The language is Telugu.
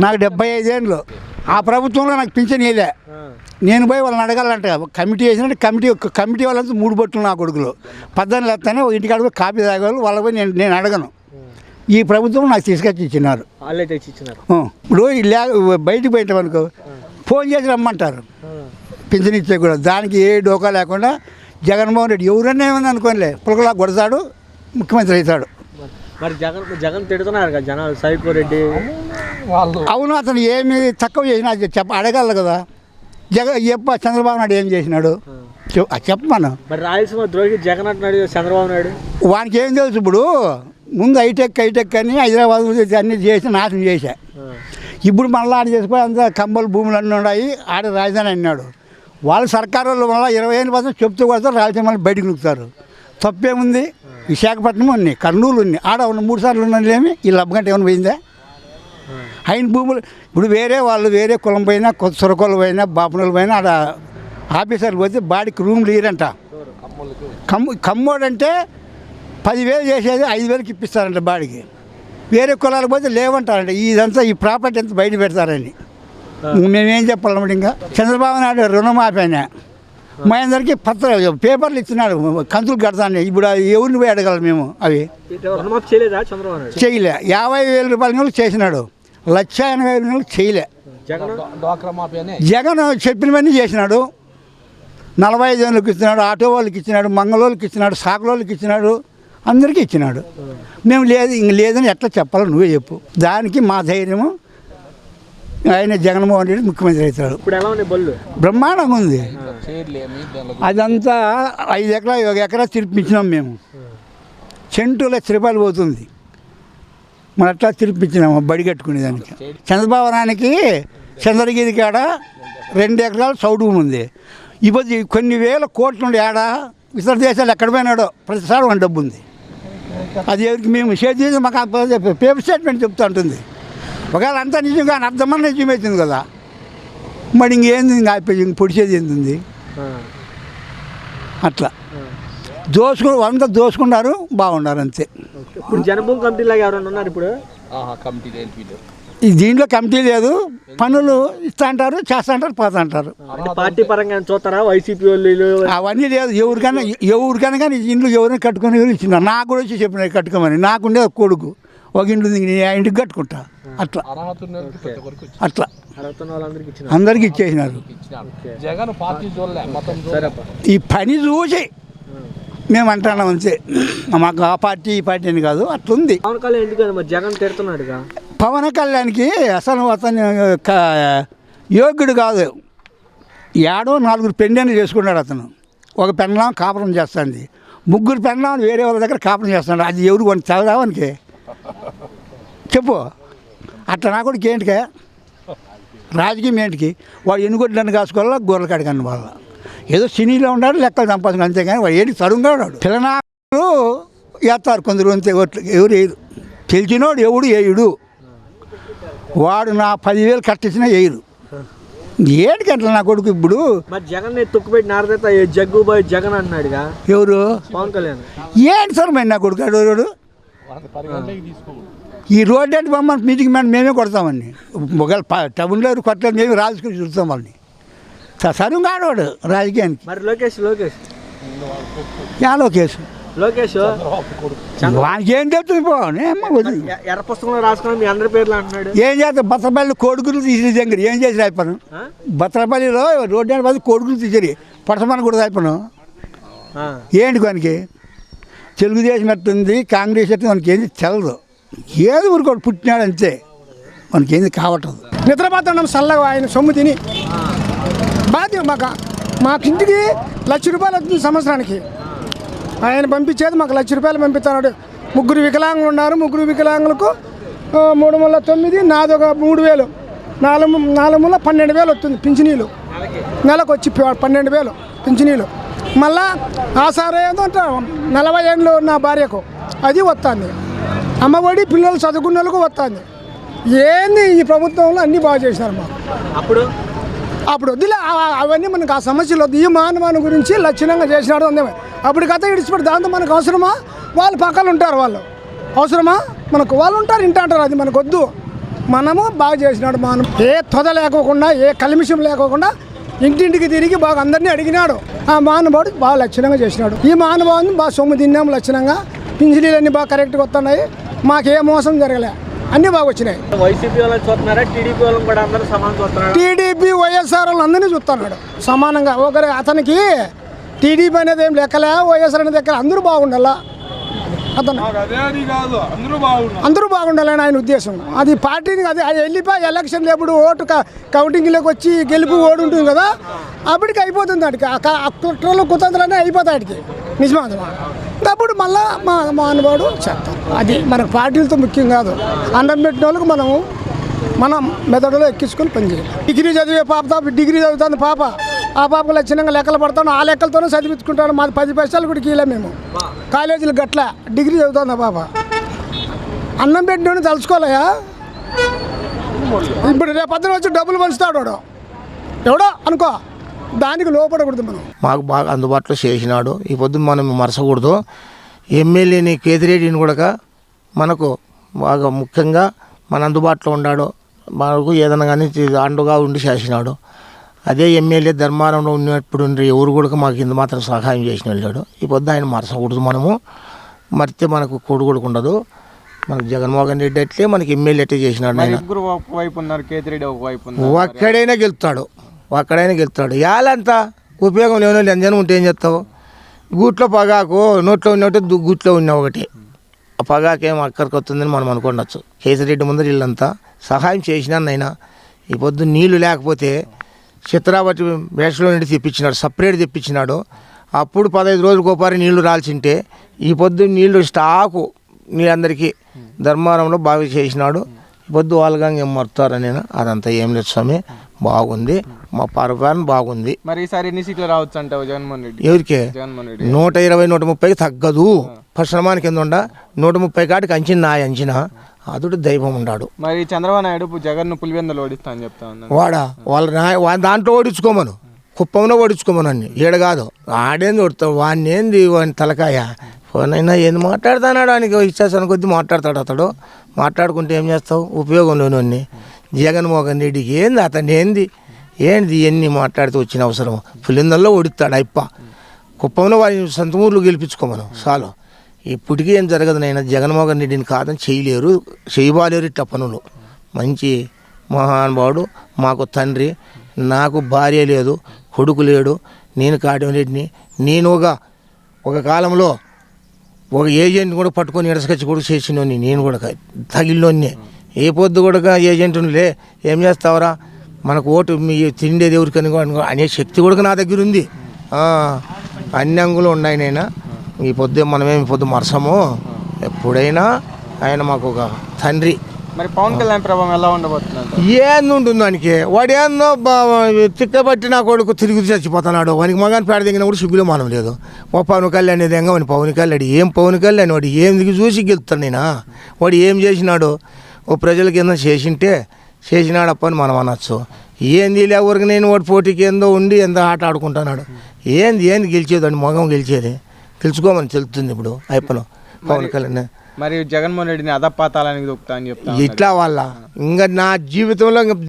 నాకు 75 ఏళ్ళు. ఆ ప్రభుత్వంలో నాకు పింఛన్ ఇవ్వలే. నేను పోయి వాళ్ళని అడగాలంట. కమిటీ వేసినట్టు కమిటీ వాళ్ళంతా 3 బొట్లు నా కొడుకులు. 14 లేస్తానే ఇంటికాడ పోయి కాపీ తాగేవాళ్ళు. వాళ్ళ పోయి నేను అడగను. ఈ ప్రభుత్వం నాకు తీసుకొచ్చి ఇచ్చినారు. ఇప్పుడు బయటికి పోయింటామనుకో ఫోన్ చేసి రమ్మంటారు పింఛన్ ఇచ్చే కూడా. దానికి ఏ డోకా లేకుండా జగన్మోహన్ రెడ్డి ఎవరన్నా ఏమన్నా అనుకోనిలే పులకలా కొడతాడు, ముఖ్యమంత్రి అవుతాడు. మరి జగన్ తిడుతున్నారు కదా జనాలు, సైకో రెడ్డి వాళ్ళు. అవును, అతను ఏమి తక్కువ చేసినా అడగాలి కదా. చంద్రబాబు నాయుడు ఏం చేసినాడు చెప్పమను. మరి రాయలసీమ ద్రోహి జగన్ అంటున్నాడు చంద్రబాబు నాయుడు. వానికి ఏం తెలుసు? ఇప్పుడు ముందు హైటెక్ అని హైదరాబాద్ అన్నీ చేసి నాశనం చేశా. ఇప్పుడు మళ్ళీ ఆడ చేసిపోయి అంతా కంబలు భూములు అన్నీ ఉన్నాయి, ఆడ రాజధాని అన్నాడు. వాళ్ళు సర్కారు వాళ్ళు మళ్ళీ 25% చెప్తూ కూడా రాజధాని బయటకు నొక్కుతారు. తప్పేముంది? విశాఖపట్నం ఉన్నాయి, కర్నూలు ఉన్నాయి, ఆడ ఉన్న 3 సార్లు ఉన్నదేమి ఈ లబ్బగంట ఏమైనా పోయిందా? అయిన భూములు ఇప్పుడు వేరే వాళ్ళు వేరే కులం పోయినా, సొరకొలు పోయినా, బాపనలు పోయినా ఆడ ఆఫీసర్లు పోతే బాడీకి రూమ్లు ఇయ్యరంట. కమ్మోడంటే 10,000 చేసేది 5,000కి ఇప్పిస్తారంట బాడీకి. వేరే కులాలకు పోతే లేవంటారంట. ఇదంతా ఈ ప్రాపర్టీ అంతా బయట పెడతారని. మేమేం చెప్పాలన్నమాట. ఇంకా చంద్రబాబు నాయుడు రుణమాఫీ అయినా మా అందరికీ పేపర్లు ఇచ్చినాడు, కంతులు కడతాను. ఇప్పుడు ఎవరిని పోయి అడగాలి మేము? అవి చేయలే. 50,000 రూపాయల చేసినాడు, 1,80,000 చేయలే. జగన్ చెప్పినవన్నీ చేసినాడు. 45 ఏళ్ళకి ఇచ్చినాడు, ఆటో వాళ్ళకి ఇచ్చినాడు, మంగళోళ్ళకి ఇచ్చినాడు, సాకులోళ్ళకి ఇచ్చినాడు, అందరికీ ఇచ్చినాడు. మేము లేదు ఇంక లేదని ఎట్లా చెప్పాలో నువ్వే చెప్పు. దానికి మా ధైర్యము ఆయన జగన్మోహన్ రెడ్డి ముఖ్యమంత్రి అవుతాడు. బ్రహ్మాండంగా ఉంది. అదంతా 5 ఎకరా 1 ఎకరా తిరిపించినాం మేము. సెంటు ₹1,00,000 పోతుంది. మనం అట్లా తిరిపించినాము బడి కట్టుకునేదానికి. చంద్రబాబునానికి చంద్రగిరి కాడ 2 ఎకరాలు చౌడు భూమి ఉంది. ఇప్పుడు కొన్ని వేల కోట్లు ఉండి ఆడ ఇతర దేశాలు ఎక్కడ పోయినాడో ప్రతిసారి మన డబ్బు ఉంది. అది ఎవరికి మేము షేర్ చేసి మాకు పేపర్ స్టేట్మెంట్ చెప్తూ ఉంటుంది. ఒకవేళ అంతా నిజంగా అర్థమని నిజమవుతుంది కదా. మరి ఇంకేంది ఇంకా పొడిచేది ఏంది? అట్లా అంతా దోసుకున్నారు, బాగున్నారు అంతే. ఇప్పుడు జనభూమి కమిటీ లాగా ఎవరైనా ఉన్నారు ఇప్పుడు? దీంట్లో కమిటీ లేదు. పనులు ఇస్తా అంటారు, చేస్తా అంటారు, పోతా అంటారు. పార్టీ పరంగా చూస్తారా వైసీపీ వాళ్ళు? అవన్నీ లేదు. ఎవరికైనా కానీ ఇంట్లో ఎవరైనా కట్టుకుని ఇచ్చినారు. నాకు కూడా వచ్చి చెప్పిన కట్టుకోమని. నాకుండే కొడుకు ఒక ఇంట్లో ఇంటికి కట్టుకుంటా. అట్లా అందరికి ఇచ్చేసినారు. ఈ పని చూసి మేము అంటున్నాం అంతే. మాకు ఆ పార్టీ ఈ పార్టీ అని కాదు, అట్లుంది. పవన్ కళ్యాణ్ ఎందుకు జగన్ తిడుతున్నాడుగా? పవన్ కళ్యాణ్కి అసలు అతను యోగ్యుడు కాదు. 4 పెళ్ళిళ్ళు చేసుకున్నాడు అతను. ఒక పెళ్ళాం కాపురం చేస్తుంది, 3 పెళ్ళాం వేరే వాళ్ళ దగ్గర కాపురం చేస్తున్నాడు. అది ఎవరు కొన్ని చదవడానికి చెప్పు. అట్లా నా కూడా ఏంటికే రాజకీయం ఏంటికి? వాడు ఎన్నుగొడ్లను కాసుకోవాలా, గొర్రెలు కడగని వాళ్ళ ఏదో సినీలో ఉన్నాడు, లెక్కలు సంపాదించు అంతేగాని వాడు ఏంటి చదువుగాడు. పిల్లనాడు వేస్తారు కొందరు అంతే, ఓట్లు ఎవరు వేయరు. తెలిసినోడు ఎవడు వేయుడు. వాడు నా 10,000 కట్టించినా వేయరు. ఏంటికి అట్లా నా కొడుకు? ఇప్పుడు జగన్ తొక్కుపెట్టి నారదత జగ్గుబాయ్ జగన్ అన్నాడుగా. ఎవరు? పవన్ కళ్యాణ్. ఏంటి సార్ మరి నా కొడుకు అడోడు? ఈ రోడ్డు అంటే మమ్మల్ని మీటింగ్ మేమే కొడతామని. ఒకవేళ టౌన్లో కొట్టలేదు, మేమే రాజుకుని చూస్తాం వాళ్ళని. సరుగా ఆడవాడు రాజకీయానికి. మరి లోకేష్ లోకేష్ వానికి ఏం చెప్తుంది? ఎర్ర పుస్తకంలో రాసుకుని మీ అందరి పేర్లు అంటున్నాడు. ఏం చేస్తారు? బత్రపల్లి కోడుకులు తీసి దగ్గర ఏం చేసి రాయిపోను. బత్రపల్లిలో రోడ్డు అంటే కోడుకులు తీసేది, పడసమని కూడా రాయిపోను. ఏంటి కొనికి? తెలుగుదేశం ఎట్టుంది, కాంగ్రెస్ ఎట్టుంది, మనకి ఏంది తెలదు. ఏదో ఊరుకోడు పుట్టినాడు అంతే, మనకి ఏంది కావట్లేదు. నిద్రపోతున్నాం చల్లగా ఆయన సొమ్ము తిని. బాధ్యత మాకు ఇంటికి ₹1,00,000 వస్తుంది సంవత్సరానికి. ఆయన పంపించేది మాకు ₹1,00,000 పంపిస్తున్నాడు. 3 వికలాంగులు ఉన్నారు. 3 వికలాంగులకు 3×9, నాదొక 3,000, 4×4 12,000 వస్తుంది పింఛనీలు. నెలకు వచ్చి 12,000 పింఛనీలు. మళ్ళా ఆ సార్ ఏదంటే 40 ఏళ్ళు నా భార్యకు అది వస్తుంది. అమ్మఒడి పిల్లలు చదువుకున్న వాళ్ళకు వస్తుంది. ఏంది ఈ ప్రభుత్వంలో అన్నీ బాగా చేసినారు మాకు. అప్పుడు వద్దులే అవన్నీ మనకు ఆ సమస్యలు వద్దు. ఈ మానవాని గురించి లక్షణంగా చేసినాడు అందేమే. అప్పుడు కథ ఇడిచిపెట్టి దాంతో మనకు అవసరమా? వాళ్ళు పక్కన ఉంటారు, వాళ్ళు అవసరమా మనకు? వాళ్ళు ఉంటారు, ఇంట అంటారు, అది మనకు వద్దు. మనము బాగా చేసినాడు మానవ ఏ తొద లేకోకుండా ఏ కలిమిషం లేకోకుండా ఇంటింటికి తిరిగి బాగా అందరినీ అడిగినాడు. ఆ మహానుభావుడు బాగా లక్షణంగా చేసినాడు. ఈ మహానుభావుని బాగా సొమ్ము తిన్నాము లక్షణంగా. పింఛనీలన్నీ బాగా కరెక్ట్గా వస్తున్నాయి. మాకే మోసం జరగలే, అన్నీ బాగా వచ్చినాయి. వైసీపీ వాళ్ళని చూస్తున్నారా, టీడీపీ వాళ్ళని కూడా అందరూ సమానం చూస్తున్నారా? టీడీపీ వైఎస్ఆర్ అందరినీ చూస్తున్నాడు సమానంగా. ఒకరి అతనికి టీడీపీ అనేది ఏం లెక్కలే, వైఎస్ఆర్ అనేది లెక్కలే, అందరూ బాగుండాలా. అతను అందరూ బాగుండాలని ఆయన ఉద్దేశం. అది పార్టీని అది వెళ్ళిపోయి ఎలక్షన్లు ఎప్పుడు ఓటు కౌంటింగ్లోకి వచ్చి గెలుపు ఓడి ఉంటుంది కదా, అప్పటికి అయిపోతుంది. వాడికి కుట్రలు కుతంత్రాలన్నీ అయిపోతాయి వాడికి. నిజమా అప్పుడు మళ్ళా మా అనుభవాడు చేస్తాం. అది మనకు పార్టీలతో ముఖ్యం కాదు. అన్నం పెట్టిన వాళ్ళకి మనం మెదడులో ఎక్కించుకొని పనిచేయాలి. డిగ్రీ చదివే పాప డిగ్రీ చదువుతుంది పాప. ఆ పాపకు లక్షణంగా లెక్కలు పడతాను, ఆ లెక్కలతోనే చదివించుకుంటాను. మాది 10 పైసలు కూడా కీలే మేము కాలేజీలు గట్ల. డిగ్రీ చదువుతుంది ఆ పాప. అన్నం పెట్టిన తలుచుకోలేయా? ఇప్పుడు రేపు పొద్దున వచ్చి డబ్బులు పంచుతాడు వాడు ఎవడో అనుకో, దానికి లోపడకూడదు. మనం మాకు బాగా అందుబాటులో చేసినాడు. ఈ పొద్దు మనం మరసకూడదు. ఎమ్మెల్యేని కేతిరెడ్డిని కూడా మనకు బాగా ముఖ్యంగా మన అందుబాటులో ఉన్నాడు. మనకు ఏదైనా కానీ అండుగా ఉండి చేసినాడు. అదే ఎమ్మెల్యే ధర్మారంలో ఉన్నప్పుడు ఎవరు కూడా మాకు ఇంత మాత్రం సహాయం చేసిన వెళ్ళాడు. ఈ పొద్దు ఆయన మరసకూడదు. మనము మరితే మనకు కొడుకు ఉండదు. మనకు జగన్మోహన్ రెడ్డి అట్లే మనకి ఎమ్మెల్యే అట్లే చేసినాడు. ఆయన ఒక్కడైనా గెలుస్తాడు. యాలంతా ఉపయోగం లేని వాళ్ళు ఎంజనం ఉంటే ఏం చేస్తావు? గూట్లో పగాకు నోట్లో ఉన్నట్టు గూట్లో ఉన్న ఒకటి. ఆ పగాకేం అక్కడికి వస్తుందని మనం అనుకోవచ్చు. కేసిరెడ్డి ముందర వీళ్ళంతా సహాయం చేసినాన్నైనా. ఈ పొద్దు నీళ్లు లేకపోతే చిత్రావతి వేషలో నుండి తెప్పించినాడు, సపరేట్ తెప్పించినాడు. అప్పుడు 15 రోజులకు ఒకసారి నీళ్లు రాల్చింటే ఈ పొద్దు నీళ్లు స్టాకు అందరికీ ధర్మారంలో బాగా చేసినాడు. ఈ పొద్దు వాళ్ళగా ఏం మరుతారని నేను అదంతా ఏం లేదు స్వామి. బాగుంది, మా పరిపాలన బాగుంది. మరి ఈసారి ఎన్ని సీట్లు రావచ్చు అంటావు జగన్మోహన్ రెడ్డి? ఎవరికి 120, 130 తగ్గదు. ఫస్ట్ కింద 130 కాటికి అంచనా అదుడు దైవం ఉన్నాడు. మరి చంద్రబాబు నాయుడు జగన్ పులివెందులు ఓడిస్తా అని చెప్తా ఉన్నాను. వాళ్ళ దాంట్లో ఓడించుకోమను, కుప్పంలో ఓడించుకోమను అన్ని. ఈడ కాదు ఆడేంది ఓడుతాడు. వాడిని ఏంది వాడిని తలకాయ ఫోనైనా ఏంది మాట్లాడుతున్నాడు. ఆయనకి ఇచ్చేసాను కొద్దీ మాట్లాడతాడు. అతడు మాట్లాడుకుంటే ఏం చేస్తావు? ఉపయోగం లేని జగన్మోహన్ రెడ్డికి ఏంది అతన్ని ఏంది ఇవన్నీ మాట్లాడితే వచ్చిన అవసరం? పులిందల్లో ఓడిస్తాడు అయిప్ప. కుప్పంలో వారి సొంత ఊర్లు గెలిపించుకోమను చాలు. ఇప్పటికీ ఏం జరగదు. నైనా జగన్మోహన్ రెడ్డిని కాదని చేయలేరు ఇట్లా పనులు. మంచి మహానుభావుడు, మాకు తండ్రి. నాకు భార్య లేదు, కొడుకు లేడు. నేను కాటమరెడ్డిని. నేను ఒక కాలంలో ఒక ఏజెంట్ కూడా పట్టుకొని ఎడసకచ్చి కూడా చేసినోని. నేను కూడా తగిలినోన్నే. ఏ పొద్దు కూడా ఏజెంట్లే ఏం చేస్తావరా, మనకు ఓటు మీ తిండేది ఎవరికని అనే శక్తి కూడా నా దగ్గర ఉంది. అన్ని అంగులు ఉన్నాయి. నైనా ఈ పొద్దు మనమేమి పొద్దు మరసము. ఎప్పుడైనా ఆయన మాకు ఒక తండ్రి. మరి పవన్ కళ్యాణ్ ప్రభావం ఎలా ఉండబోతుంది? ఏందుంటుంది దానికి? వాడు ఏందో తిక్కబట్టి నా కొడుకు తిరిగి చచ్చిపోతున్నాడు. వానికి మగాని పేడ దిగిన కూడా సిగ్గులో మానం లేదు. ఓ పవన్ కళ్యాణ్ అనేది వాని పవన్ కళ్యాణ్ ఏం పవన్ కళ్యాణ్ వాడు ఏం చూసి గెలుస్తాడు. నేనా వాడు ఏం చేసినాడు? ఓ ప్రజలకి ఏందో చేసినాడప్ప అని మనం అనొచ్చు. ఏంది ఎవరికి నేను వాడు పోటీకి ఏందో ఉండి ఎంతో ఆట ఆడుకుంటున్నాడు. ఏంది గెలిచేది? మొగం గెలిచేది తెలుసుకోమని తెలుస్తుంది ఇప్పుడు అయిపోను పవన్ కళ్యాణ్. మరి జగన్మోహన్ రెడ్డిని అదపాతాలని దొక్కుతా అని చెప్తా ఇట్లా వాళ్ళ ఇంకా నా జీవితంలో